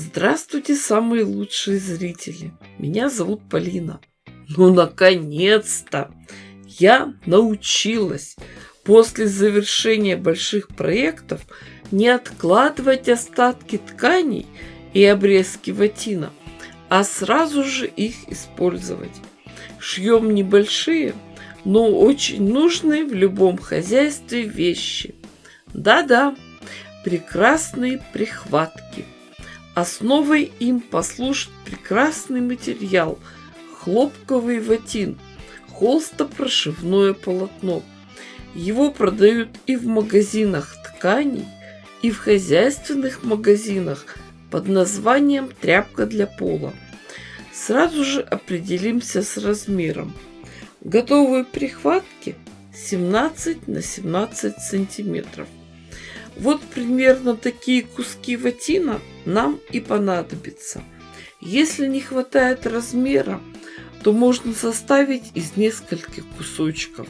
Здравствуйте, самые лучшие зрители! Меня зовут Полина. Ну, наконец-то! Я научилась после завершения больших проектов не откладывать остатки тканей и обрезки ватина, а сразу же их использовать. Шьем небольшие, но очень нужные в любом хозяйстве вещи. Да-да, прекрасные прихватки. Основой им послужит прекрасный материал – хлопковый ватин, холстопрошивное полотно. Его продают и в магазинах тканей, и в хозяйственных магазинах под названием «Тряпка для пола». Сразу же определимся с размером. Готовые прихватки 17 на 17 сантиметров. Вот примерно такие куски ватина нам и понадобятся. Если не хватает размера, то можно составить из нескольких кусочков.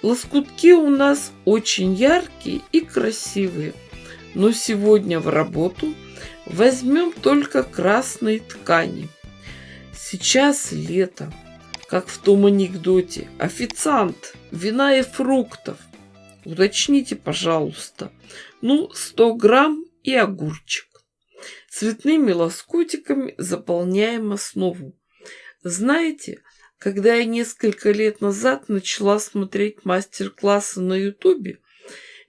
Лоскутки у нас очень яркие и красивые, но сегодня в работу возьмем только красные ткани. Сейчас лето, как в том анекдоте: официант, вина и фруктов. Уточните, пожалуйста. 100 грамм и огурчик. Цветными лоскутиками заполняем основу. Знаете, когда я несколько лет назад начала смотреть мастер-классы на ютубе,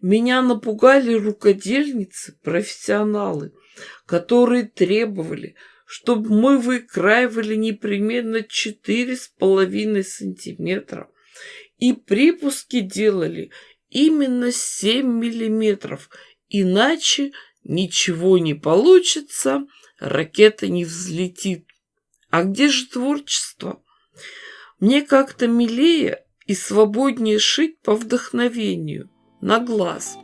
меня напугали рукодельницы, профессионалы, которые требовали, чтобы мы выкраивали непременно 4,5 сантиметра и припуски делали именно 7 миллиметров, иначе ничего не получится, ракета не взлетит. А где же творчество? Мне как-то милее и свободнее шить по вдохновению, на глаз.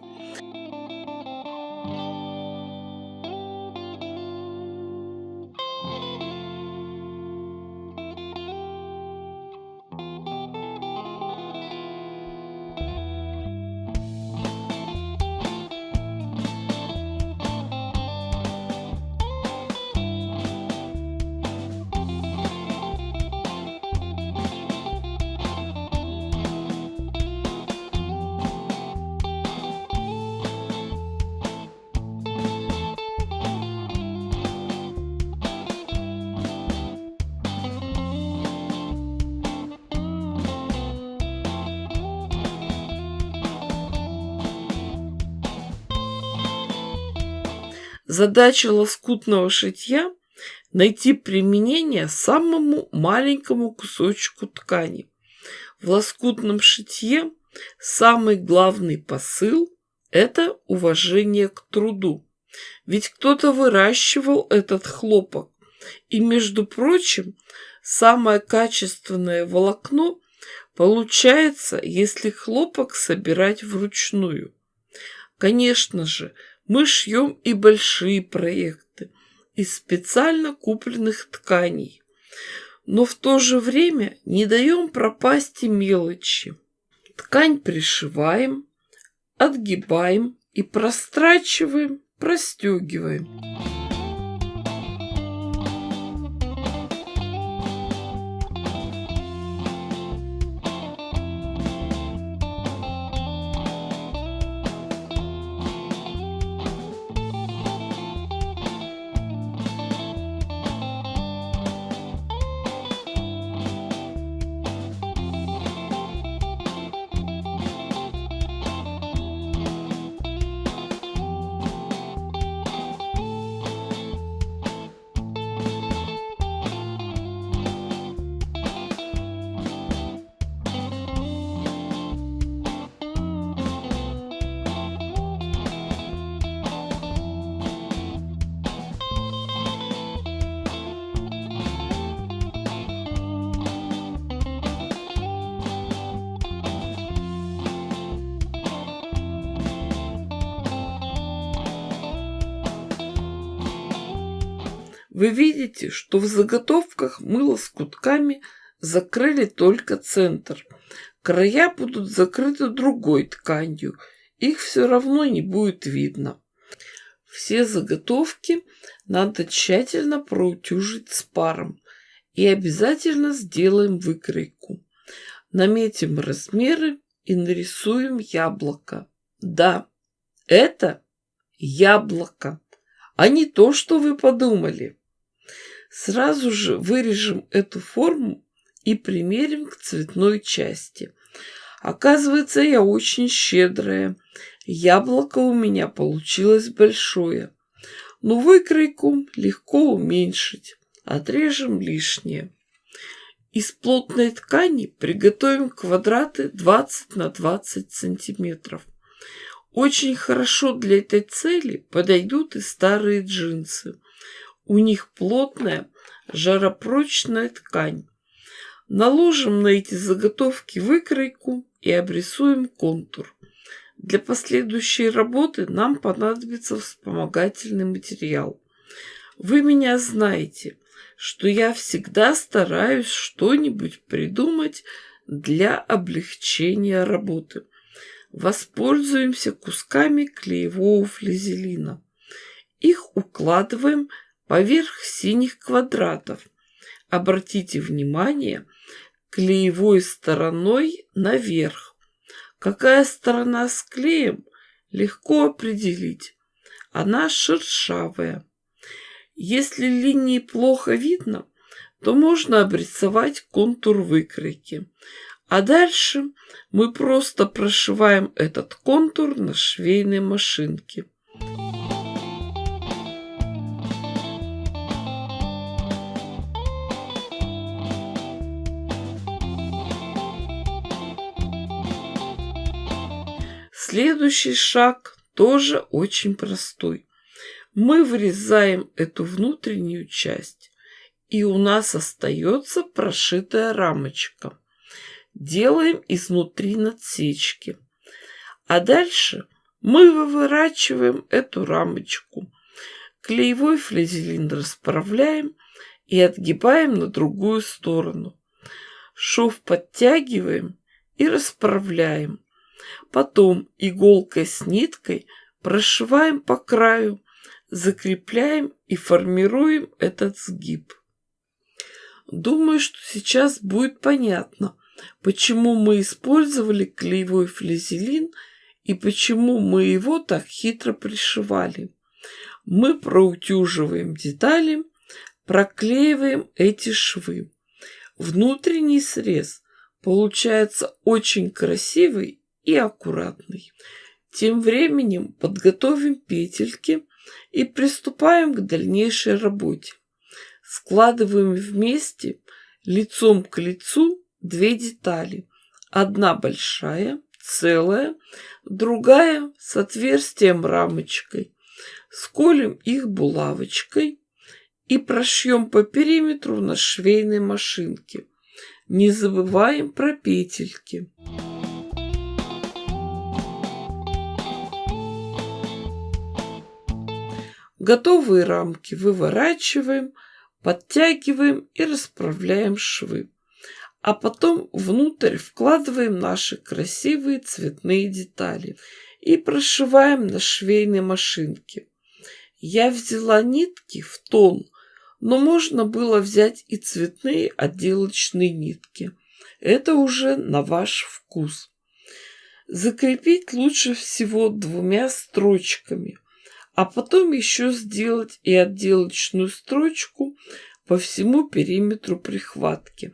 Задача лоскутного шитья – найти применение самому маленькому кусочку ткани. В лоскутном шитье самый главный посыл – это уважение к труду. Ведь кто-то выращивал этот хлопок. И, между прочим, самое качественное волокно получается, если хлопок собирать вручную. Конечно же, мы шьем и большие проекты из специально купленных тканей, но в то же время не даем пропасть и мелочи. Ткань пришиваем, отгибаем и прострачиваем, простегиваем. Вы видите, что в заготовках мы лоскутками закрыли только центр. Края будут закрыты другой тканью, их все равно не будет видно. Все заготовки надо тщательно проутюжить с паром и обязательно сделаем выкройку. Наметим размеры и нарисуем яблоко. Да, это яблоко, а не то, что вы подумали. Сразу же вырежем эту форму и примерим к цветной части. Оказывается, я очень щедрая. Яблоко у меня получилось большое. Но выкройку легко уменьшить. Отрежем лишнее. Из плотной ткани приготовим квадраты 20 на 20 сантиметров. Очень хорошо для этой цели подойдут и старые джинсы. У них плотная, жаропрочная ткань. Наложим на эти заготовки выкройку и обрисуем контур. Для последующей работы нам понадобится вспомогательный материал. Вы меня знаете, что я всегда стараюсь что-нибудь придумать для облегчения работы. Воспользуемся кусками клеевого флизелина. Их укладываем поверх синих квадратов. Обратите внимание, клеевой стороной наверх. Какая сторона с клеем, легко определить. Она шершавая. Если линии плохо видно, то можно обрисовать контур выкройки. А дальше мы просто прошиваем этот контур на швейной машинке. Следующий шаг тоже очень простой. Мы вырезаем эту внутреннюю часть, и у нас остается прошитая рамочка. Делаем изнутри надсечки. А дальше мы выворачиваем эту рамочку. Клеевой флизелин расправляем и отгибаем на другую сторону. Шов подтягиваем и расправляем. Потом иголкой с ниткой прошиваем по краю, закрепляем и формируем этот сгиб. Думаю, что сейчас будет понятно, почему мы использовали клеевой флизелин и почему мы его так хитро пришивали. Мы проутюживаем детали, проклеиваем эти швы. Внутренний срез получается очень красивый и аккуратный. Тем временем подготовим петельки и приступаем к дальнейшей работе. Складываем вместе лицом к лицу две детали. Одна большая, целая, другая с отверстием рамочкой. Сколем их булавочкой и прошьем по периметру на швейной машинке. Не забываем про петельки. Готовые рамки выворачиваем, подтягиваем и расправляем швы. А потом внутрь вкладываем наши красивые цветные детали и прошиваем на швейной машинке. Я взяла нитки в тон, но можно было взять и цветные отделочные нитки. Это уже на ваш вкус. Закрепить лучше всего 2 строчками, а потом еще сделать и отделочную строчку по всему периметру прихватки.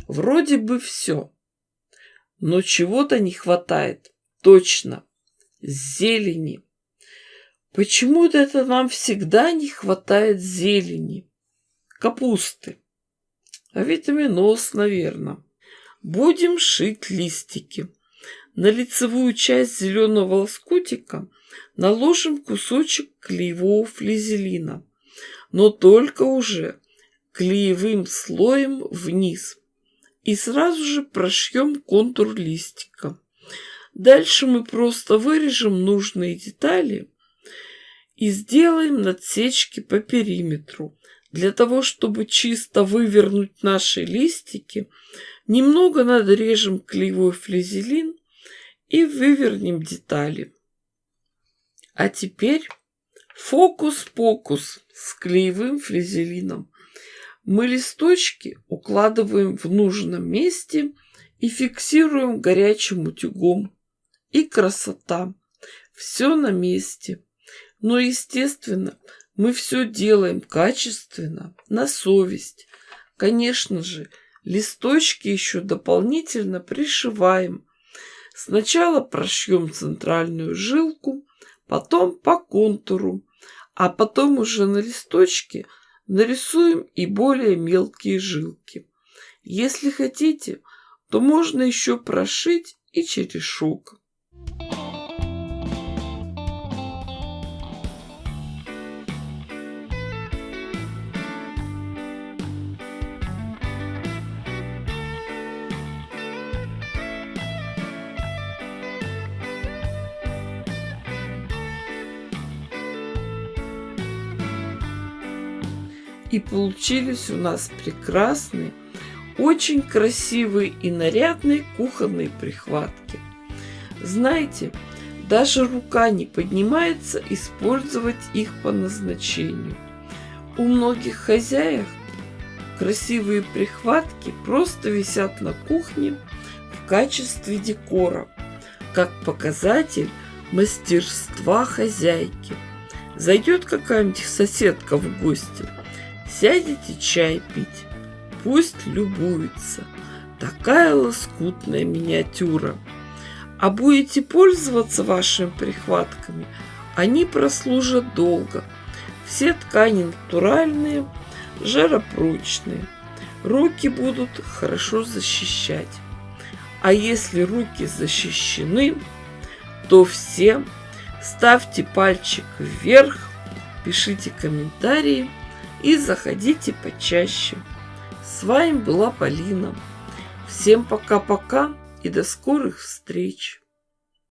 Вроде бы все, но чего-то не хватает. Точно, зелени. Почему-то это нам всегда не хватает зелени. Капусты. А витаминоз, наверное. Будем шить листики. На лицевую часть зеленого лоскутика наложим кусочек клеевого флизелина, но только уже клеевым слоем вниз. и сразу же прошьем контур листика. Дальше мы просто вырежем нужные детали и сделаем надсечки по периметру. Для того, чтобы чисто вывернуть наши листики, немного надрежем клеевой флизелин и вывернем детали. А теперь фокус-покус с клеевым флизелином. Мы листочки укладываем в нужном месте и фиксируем горячим утюгом. И красота! Все на месте. Но, естественно, мы все делаем качественно, на совесть. Конечно же, листочки еще дополнительно пришиваем. Сначала прошьем центральную жилку, потом по контуру, а потом уже на листочке нарисуем и более мелкие жилки. Если хотите, то можно еще прошить и черешок. И получились у нас прекрасные, очень красивые и нарядные кухонные прихватки. Знаете, даже рука не поднимается использовать их по назначению. У многих хозяек красивые прихватки просто висят на кухне в качестве декора, как показатель мастерства хозяйки. Зайдет какая-нибудь соседка в гости, сядете чай пить, пусть любуется. Такая лоскутная миниатюра. А будете пользоваться вашими прихватками, они прослужат долго. Все ткани натуральные, жаропрочные. Руки будут хорошо защищать. А если руки защищены, то всем ставьте пальчик вверх, пишите комментарии и заходите почаще. С вами была Полина. Всем пока-пока и до скорых встреч!